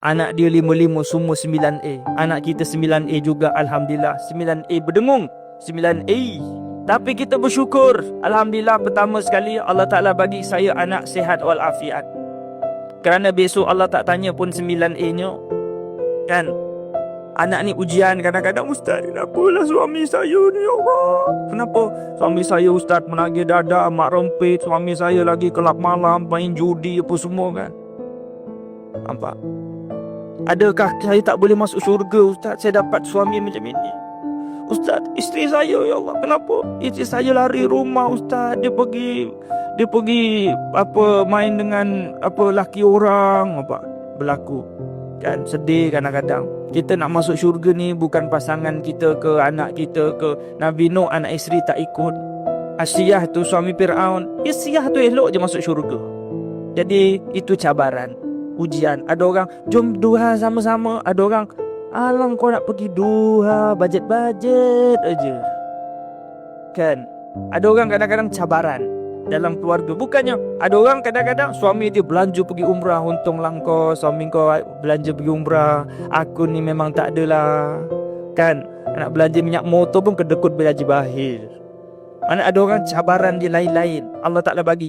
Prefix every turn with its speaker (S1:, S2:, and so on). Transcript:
S1: Anak dia 5-5 semua 9A. Anak kita 9A juga, Alhamdulillah. 9A berdengung, 9A. Tapi kita bersyukur, Alhamdulillah, pertama sekali Allah Ta'ala bagi saya anak sihat walafiat. Kerana besok Allah tak tanya pun 9A-nya. Kan? Anak ni ujian kadang-kadang, Ustaz, kenapalah suami saya ni, ya Allah? Kenapa? Suami saya, Ustaz, menagih dadah, mak rempit. Suami saya lagi kelab malam, main judi apa semua, kan? Nampak? Adakah saya tak boleh masuk syurga, Ustaz? Saya dapat suami macam ini. Ustaz, isteri saya, ya Allah, kenapa? Isteri saya lari rumah, Ustaz. Dia pergi main dengan laki orang, berlaku. Kan sedih kadang-kadang. Kita nak masuk syurga ni bukan pasangan kita ke, anak kita ke. Nabi Nuh anak isteri tak ikut. Asyiyah tu suami Fir'aun, Asyiyah tu elok je masuk syurga. Jadi itu cabaran, ujian. Ada orang jom duha sama-sama, ada orang alang kau nak pergi duha bajet-bajet aja. Kan? Ada orang kadang-kadang cabaran dalam keluarga. Bukannya ada orang kadang-kadang suami dia belanja pergi umrah, untunglah kau suami kau belanja pergi umrah, aku ni memang tak adalah. Kan? Nak belanja minyak motor pun kedekut belajar bahir. Mana ada orang cabaran dia lain-lain. Allah Ta'ala bagi